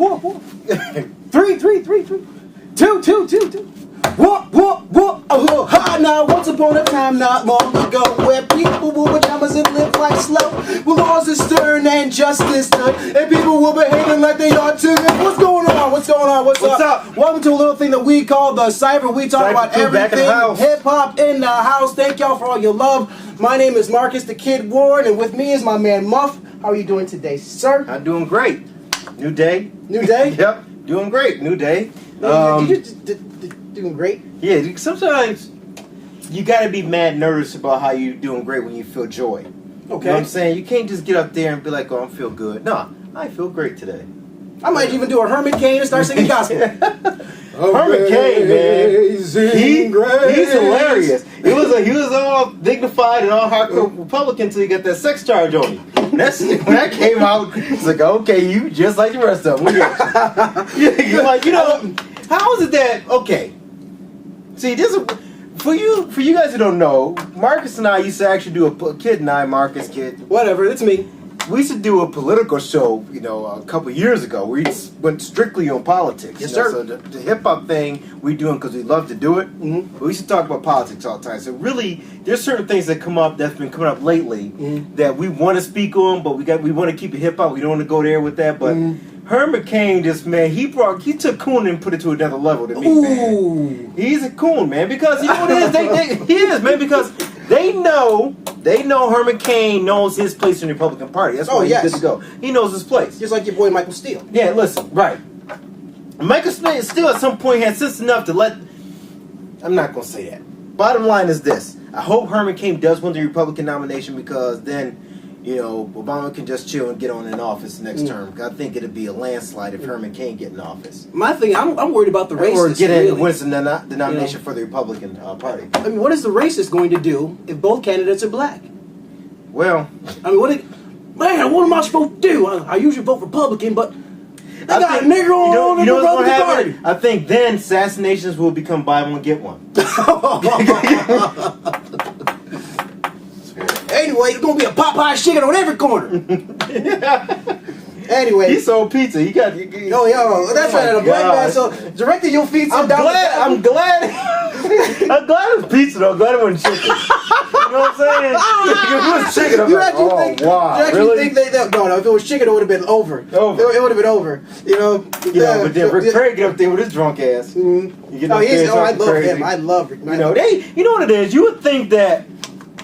4. 3. 2. What? Oh, hi now. Once upon a time, not long ago, where people wore pajamas and lived life slow, with laws are stern and justice stood, and people were behaving like they ought to. What's going on? What's up? Welcome to a little thing that we call the Cipher. We talk about everything hip hop in the house. Thank y'all for all your love. My name is Marcus, the Kid Warren, and with me is my man Muff. How are you doing today, sir? I'm doing great. New day. Yep. Doing great. New day. Doing great. Yeah. Sometimes you gotta be mad nervous about how you doing great when you feel joy. Okay. You know what I'm saying? You can't just get up there and be like, "Oh, I feel good." No, I feel great today. I might even do a Herman Cain and start singing gospel. Herman Cain, man, he's hilarious. He was all dignified and all hardcore Republican until he got that sex charge on him. When that came out, it's like, okay, you just like the rest of them. You're like, how is it that? Okay, see, this is for you guys who don't know. Marcus and I used to actually do Marcus, whatever, it's me. We used to do a political show, a couple years ago. We went strictly on politics. Yes, sir. So the hip hop thing we do because we love to do it. Mm-hmm. But we used to talk about politics all the time. So really, there's certain things that's been coming up lately that we want to speak on, but we want to keep it hip hop. We don't want to go there with that. But Herman Cain, he took coon and put it to another level to me, man. He's a coon, man, because you know what it is. He is, man, because they know Herman Cain knows his place in the Republican Party. That's why he's good to go. He knows his place. Just like your boy Michael Steele. Yeah, listen, right. Michael Steele at some point had sense enough to let... I'm not going to say that. Bottom line is this. I hope Herman Cain does win the Republican nomination because then, Obama can just chill and get on in office next term. I think it'd be a landslide if Herman Cain get in office. My thing, I'm worried about the racist. Or wins the nomination for the Republican Party. I mean, what is the racist going to do if both candidates are black? Well, I mean, what am I supposed to do? I usually vote Republican, but they got a nigger on the Republican Party. I think then assassinations will become buy one get one. Anyway, there's gonna be a Popeye chicken on every corner. Anyway, he sold pizza. He got. That's right. A black man. So directing your feet. I'm glad it was pizza though. I'm glad it wasn't chicken. You know what I'm saying? If it was chicken, I'm like, wow, you actually think no, if it was chicken, it would have been over. It would have been over. But then Rick Perry get up there with his drunk ass. Mm-hmm. I love him. I love Rick. You know what it is. You would think that.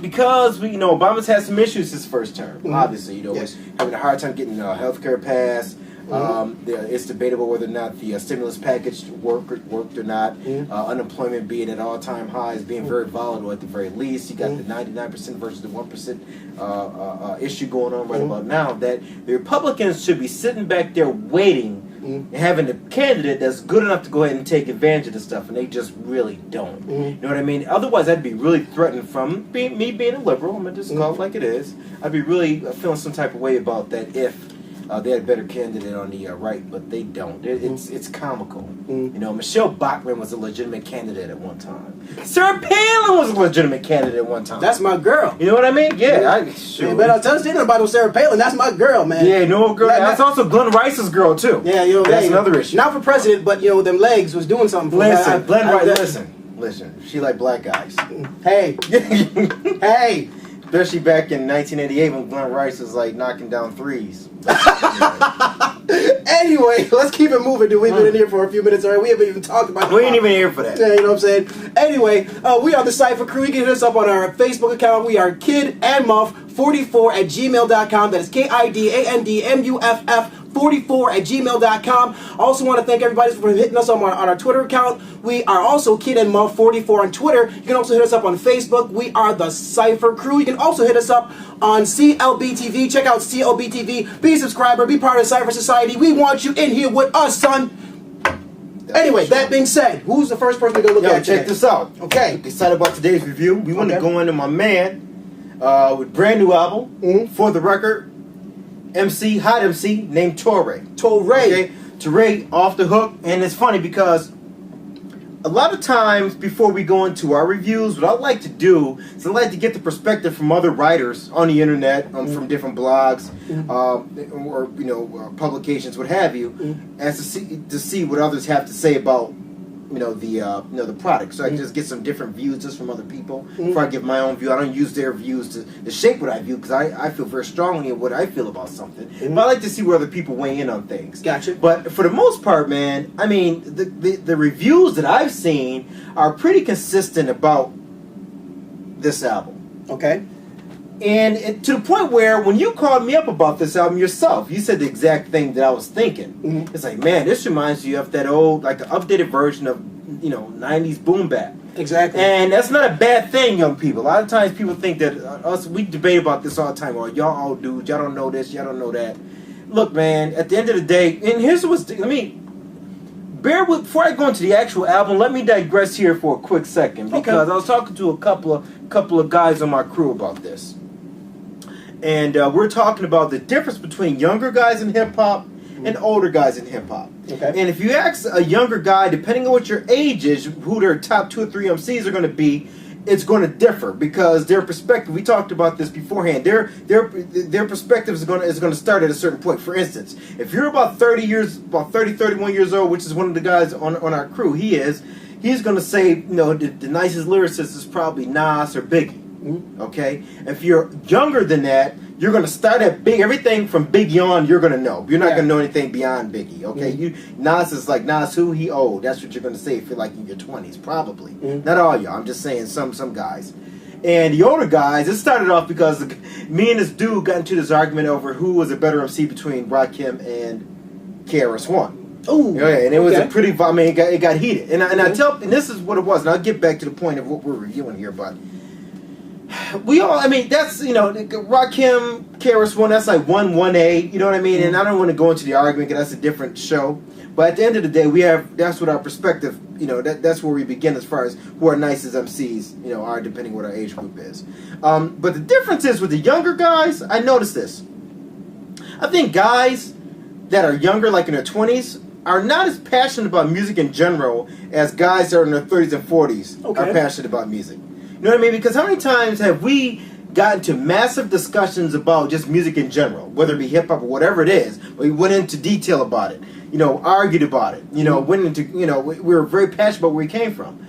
Because Obama's had some issues his first term. Obviously, was having a hard time getting health care passed. It's debatable whether or not the stimulus package worked or not. Unemployment being at all-time highs, being very volatile at the very least. You got the 99% versus the 1% issue going on right about now. That the Republicans should be sitting back there waiting and having a candidate that's good enough to go ahead and take advantage of the stuff, and they just really don't. You know what I mean? Otherwise, I'd be really threatened from me being a liberal. I'm going to just call it like it is. I'd be really feeling some type of way about that if they had a better candidate on the right, but they don't. It's comical. Michelle Bachmann was a legitimate candidate at one time. Sarah Palin was a legitimate candidate at one time. That's my girl. You know what I mean? Yeah. Sure. But I'll tell you about Sarah Palin. That's my girl, man. Yeah, girl. That's also Glenn Rice's girl too. Yeah, that's another issue. Not for president, but them legs was doing something for Listen, Glenn Rice. Listen. She like black guys. Hey. Hey. Especially back in 1988 when Glenn Rice was like knocking down threes. Anyway, let's keep it moving, dude. We've been in here for a few minutes already. We haven't even talked about it. We ain't even here for that. Yeah, you know what I'm saying? Anyway, we are the Cipher Crew. You can hit us up on our Facebook account. We are Kid and Muff 44@gmail.com. That is KIDANDMUFF 44@gmail.com. Also want to thank everybody for hitting us up on our Twitter account. We are also Kid and Muff 44 on Twitter. You can also hit us up on Facebook. We are the Cipher Crew. You can also hit us up on CLBTV. Check out CLBTV. Be a subscriber. Be part of the Cipher Society. We want you in here with us, son. Anyway, that being said, who's the first person to go look at check this out. Okay. Excited about today's review. We want to go into my man with brand new album, for the record, hot MC named Torae. Torae. Okay? Torae off the hook. And it's funny because a lot of times before we go into our reviews, what I like to do is I like to get the perspective from other writers on the internet, from different blogs, or publications, what have you, as to see what others have to say about the product. So I can just get some different views just from other people before I give my own view. I don't use their views to shape what I view, because I feel very strongly in what I feel about something. But I like to see where other people weigh in on things. Gotcha. But for the most part, man, I mean, the reviews that I've seen are pretty consistent about this album. Okay. And to the point where when you called me up about this album yourself, you said the exact thing that I was thinking. It's like, man, this reminds you of that old, like, an updated version of, 90s boom bap. Exactly. And that's not a bad thing, young people. A lot of times people think that we debate about this all the time. Oh, y'all old dudes, y'all don't know this, y'all don't know that. Look, man, at the end of the day, and here's what's, bear with, before I go into the actual album, let me digress here for a quick second, because I was talking to a couple of guys on my crew about this. And we're talking about the difference between younger guys in hip-hop and older guys in hip-hop. Okay. And if you ask a younger guy, depending on what your age is, who their top 2 or 3 MCs are going to be, it's going to differ, because their perspective, we talked about this beforehand, their perspective is going to start at a certain point. For instance, if you're about 31 years old, which is one of the guys on our crew, he's going to say, the nicest lyricist is probably Nas or Biggie. Okay? If you're younger than that, you're going to start at Big. Everything from Biggie on, you're going to know. You're not going to know anything beyond Biggie. Okay? Nas is like, Nas who? He old. That's what you're going to say if you're like in your 20s, probably. Not all y'all. I'm just saying some guys. And the older guys, it started off because me and this dude got into this argument over who was a better MC between Rakim and KRS-One. Oh, yeah, and it was a pretty. I mean, it got heated, and and this is what it was. And I'll get back to the point of what we're reviewing here, but we all. I mean, that's Rakim, KRS-One. That's like 1A. You know what I mean? And I don't want to go into the argument because that's a different show. But at the end of the day, that's what our perspective. That's where we begin as far as who our nicest MCs are, depending what our age group is. But the difference is with the younger guys. I noticed this. I think guys that are younger, like in their 20s, are not as passionate about music in general as guys that are in their 30s and 40s are passionate about music. You know what I mean? Because how many times have we gotten to massive discussions about just music in general, whether it be hip-hop or whatever it is, we went into detail about it, argued about it, went into, we were very passionate about where we came from.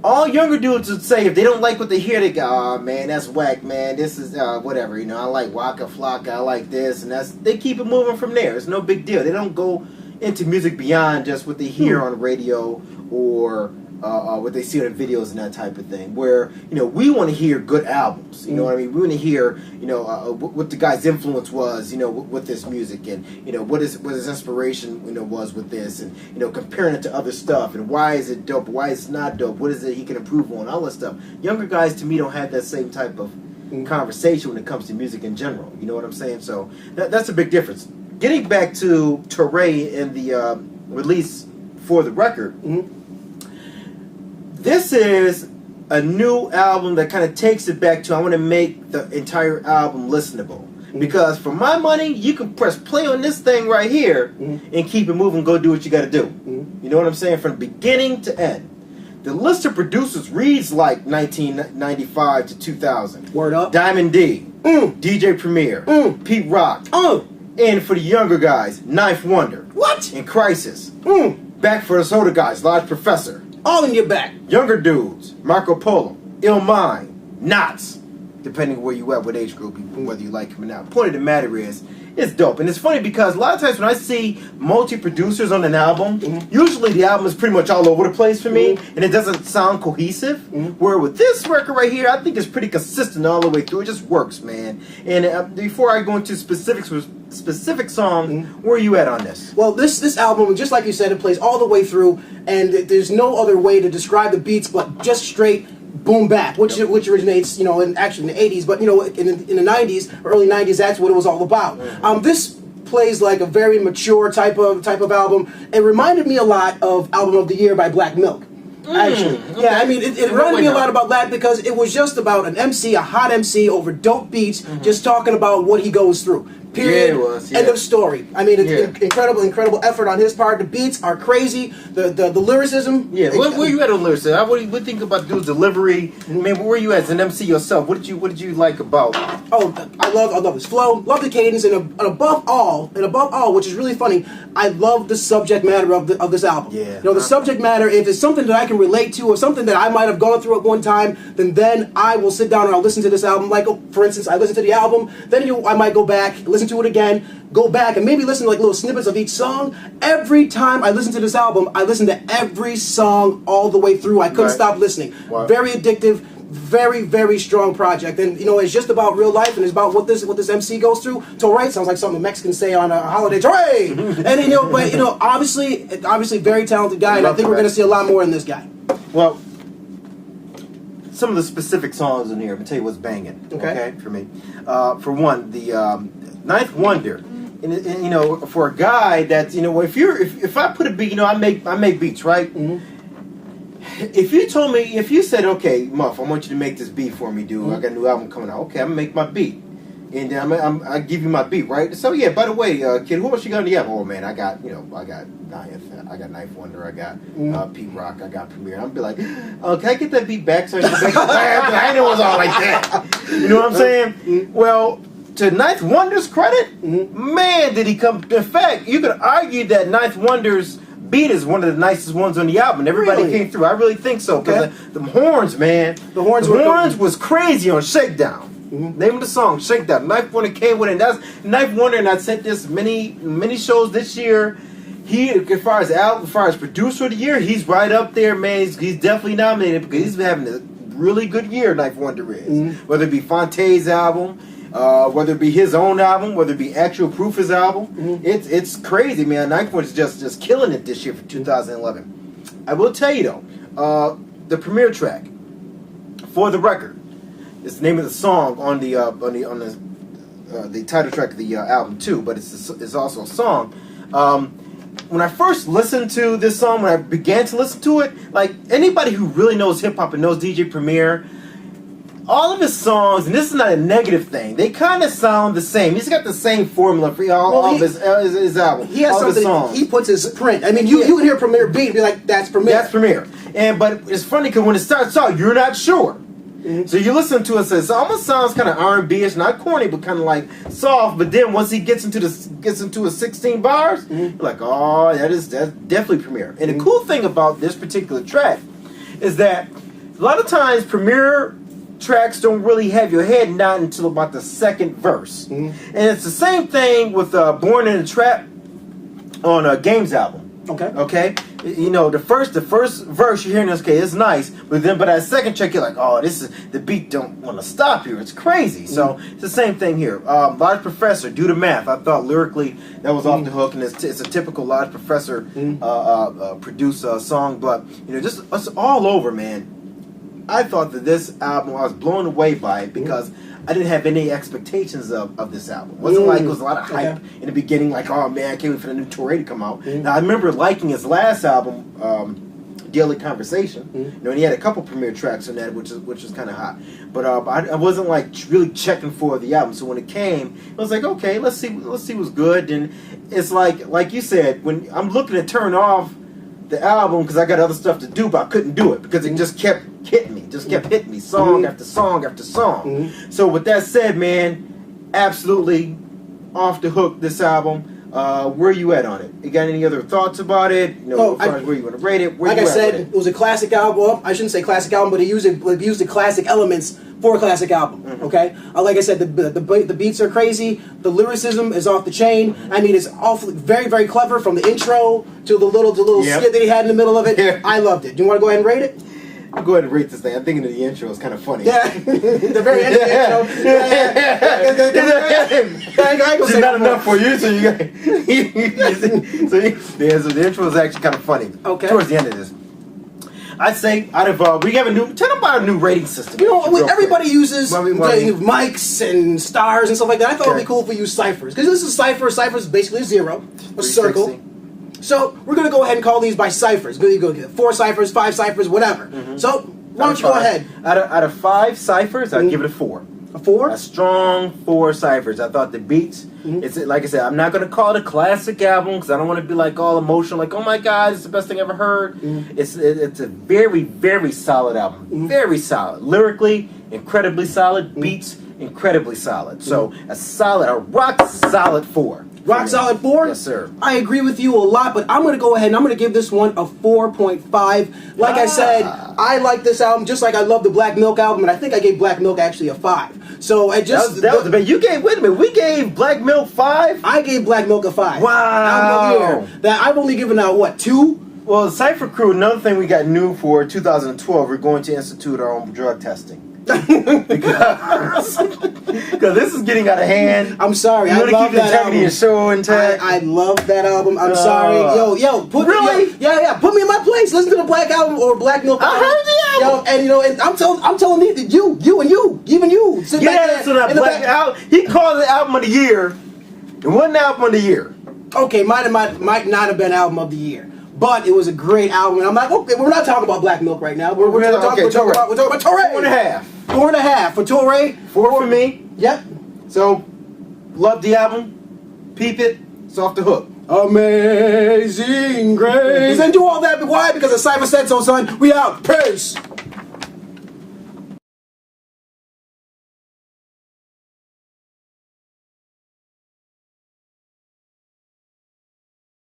All younger dudes would say, if they don't like what they hear, they go, oh man, that's whack, man, this is, whatever, I like Waka Flocka, I like this, and they keep it moving from there. It's no big deal. They don't go into music beyond just what they hear on radio or what they see on the videos and that type of thing. Where we want to hear good albums. You know what I mean? We want to hear what the guy's influence was. With this music, and what his inspiration was with this, and comparing it to other stuff, and why is it dope? Why is it not dope? What is it he can improve on? All that stuff. Younger guys to me don't have that same type of conversation when it comes to music in general. You know what I'm saying? So that's a big difference. Getting back to Torae and the release for the record, this is a new album that kind of takes it back to, I want to make the entire album listenable. Because for my money, you can press play on this thing right here and keep it moving, go do what you got to do. You know what I'm saying? From beginning to end. The list of producers reads like 1995 to 2000. Word up. Diamond D, DJ Premier, Pete Rock, and for the younger guys, Ninth Wonder. What? And Crisis. Back for us older guys, Large Professor. All in your back. Younger dudes, Marco Polo, Ill Mind, Knots. Depending on where you at, what age group, whether you like him or not. Point of the matter is, it's dope. And it's funny because a lot of times when I see multi-producers on an album, usually the album is pretty much all over the place for me, and it doesn't sound cohesive. Where with this record right here, I think it's pretty consistent all the way through. It just works, man. And before I go into specific song, where are you at on this? Well, this album, just like you said, it plays all the way through, and there's no other way to describe the beats but just straight boom bap, which originates, in the 80s, but in the 90s, early 90s, that's what it was all about. This plays like a very mature type of album. It reminded me a lot of Album of the Year by Black Milk. Actually, yeah, I mean, it reminded me a lot about that because it was just about an MC, a hot MC over dope beats, just talking about what he goes through. Period. Yeah, it was. Yeah. End of story. I mean, it's incredible effort on his part. The beats are crazy. The lyricism. Yeah. Where you at on lyricism? What do you think about dude's delivery? I mean, where you at as an MC yourself? What did you like about? Oh, I love his flow. Love the cadence, and above all, which is really funny, I love the subject matter of this album. Yeah. You know, the subject matter. If it's something that I can relate to, or something that I might have gone through at one time, then I will sit down and I'll listen to this album. Like, for instance, I listened to the album, then I might go back, listen to it again, go back, and maybe listen to like little snippets of each song. Every time I listen to this album, I listen to every song all the way through. I couldn't stop listening. Wow. Very addictive, very, very strong project. And you know, it's just about real life, and it's about what this MC goes through. Torae sounds like something a Mexican say on a holiday. Torae! And you know, but you know, obviously very talented guy, and I think we're gonna see a lot more in this guy. Well, some of the specific songs in here, I'm gonna tell you what's banging. Okay, for me. For one, the Ninth Wonder. And you know, for a guy that's, you know, if I put a beat, you know, I make beats, right? If you said, okay, Muff, I want you to make this beat for me, dude. I got a new album coming out. Okay, I'm gonna make my beat, and then I give you my beat, right? So yeah, by the way, kid, who else you got on the album? Oh man, I got Ninth Wonder, I got Pete Rock, I got Premier. I'll be like, oh, can I get that beat back so I can make it? I know it was all like that. You know what I'm saying? Well, to Ninth Wonder's credit, man, did he come. In fact, you could argue that Ninth Wonder's beat is one of the nicest ones on the album. Everybody came through. I really think so. Because the horns, man. The horns was crazy on Shakedown. Name of the song, Shakedown. Ninth Wonder came with it. And that's Ninth Wonder, and I said this many shows this year. He, as far as producer of the year, he's right up there, man. He's definitely nominated because he's been having a really good year, Ninth Wonder is. Whether it be Fonte's album, whether it be his own album, whether it be Actual Proof's album, it's crazy, man. Ninth Wonder's just killing it this year for 2011. I will tell you though, the premiere track, For the Record, is the name of the song on the title track of the album too, but it's also a song. When I first listened to this song, when I began to listen to it, like anybody who really knows hip hop and knows DJ Premier, all of his songs, and this is not a negative thing, they kind of sound the same. He's got the same formula for all of his album. He has something, he puts his print. I mean, you can hear Premier beat and be like, that's Premier. That's Premier. But it's funny because when it starts out, you're not sure. So you listen to it, it almost sounds kind of R&B-ish, not corny, but kind of like soft. But then once he gets into his 16 bars, you're like, oh, that's definitely Premier. And the cool thing about this particular track is that a lot of times Premier tracks don't really have your head nodding until about the second verse. And it's the same thing with Born in a Trap on a Games album. Okay. You know, the first verse you're hearing this, okay, it's nice, but that second track you're like, oh, the beat don't want to stop here. It's crazy. So it's the same thing here. Large Professor, Do the Math. I thought lyrically that was off the hook, and it's a typical Large Professor produce song, but you know, just it's all over, man. I thought that this album, I was blown away by it because I didn't have any expectations of this album. It wasn't like it was a lot of hype in the beginning, like, oh man, I can't wait for the new Torae to come out. Now I remember liking his last album, Daily Conversation. You know, and he had a couple premiere tracks on that, which is kind of hot. But I wasn't like really checking for the album. So when it came, I was like, okay, let's see what's good. And it's like you said, when I'm looking to turn off the album because I got other stuff to do, but I couldn't do it because it just kept hitting me, song after song after song. So with that said, man, absolutely off the hook this album. Where are you at on it? You got any other thoughts about it? You know, as far as where you want to rate it? Like I said, it was a classic album. Well, I shouldn't say classic album, but he used the classic elements for a classic album. Okay, like I said, the beats are crazy. The lyricism is off the chain. I mean, it's awfully very, very clever from the intro to the little skit that he had in the middle of it. I loved it. Do you want to go ahead and rate it? I'll go ahead and rate this thing. I'm thinking of the intro is kind of funny. Yeah, the very end of the intro. It's not enough for you, so you got. So the intro is actually kind of funny. Okay. Towards the end of this, I'd say out of we have a new. Tell them about a new rating system. You know, everybody uses mics and stars and stuff like that. I thought it'd be cool if we use ciphers because this is Cipher. Cipher is basically a zero, a circle. So we're going to go ahead and call these by ciphers. You go get 4 ciphers, 5 ciphers, whatever. So why don't you go ahead? Out of 5 ciphers, I'd give it a 4. A 4? A strong 4 Ciphers. I thought the beats, it's like I said, I'm not going to call it a classic album because I don't want to be like all emotional, like, oh my God, it's the best thing I ever heard. It's a very, very solid album. Very solid. Lyrically, incredibly solid. Beats, incredibly solid. So a rock solid 4. Rock solid 4? Yes, sir. I agree with you a lot, but I'm going to go ahead and I'm going to give this one a 4.5. Like I said, I like this album just like I love the Black Milk album, and I think I gave Black Milk actually a 5. So I just... That was the best. You gave... Wait a minute. We gave Black Milk 5? I gave Black Milk a 5. Wow. Album of the year. That I've only given out, what, 2? Well, the Cipher Crew, another thing we got new for 2012, we're going to institute our own drug testing. because this is getting out of hand. I'm sorry. You I want to love keep the that integrity album. of show intact. I love that album. I'm sorry. Yo, put really? Yeah. Put me in my place. Listen to the Black album or Black Milk album. I heard the album. Yo, and I'm telling you that you, sit back there So that in the Black back. album, he called it album of the year. It wasn't album of the year. Okay, might not have been album of the year. But it was a great album, and I'm like, okay, we're not talking about Black Milk right now. We're talking about Torae. 4.5. 4.5 for Torae. 4 for me. Yep. So, love the album. Peep it. It's off the hook. Amazing Grace. And do all that. Why? Because the Cipher said so, son. We out. Peace.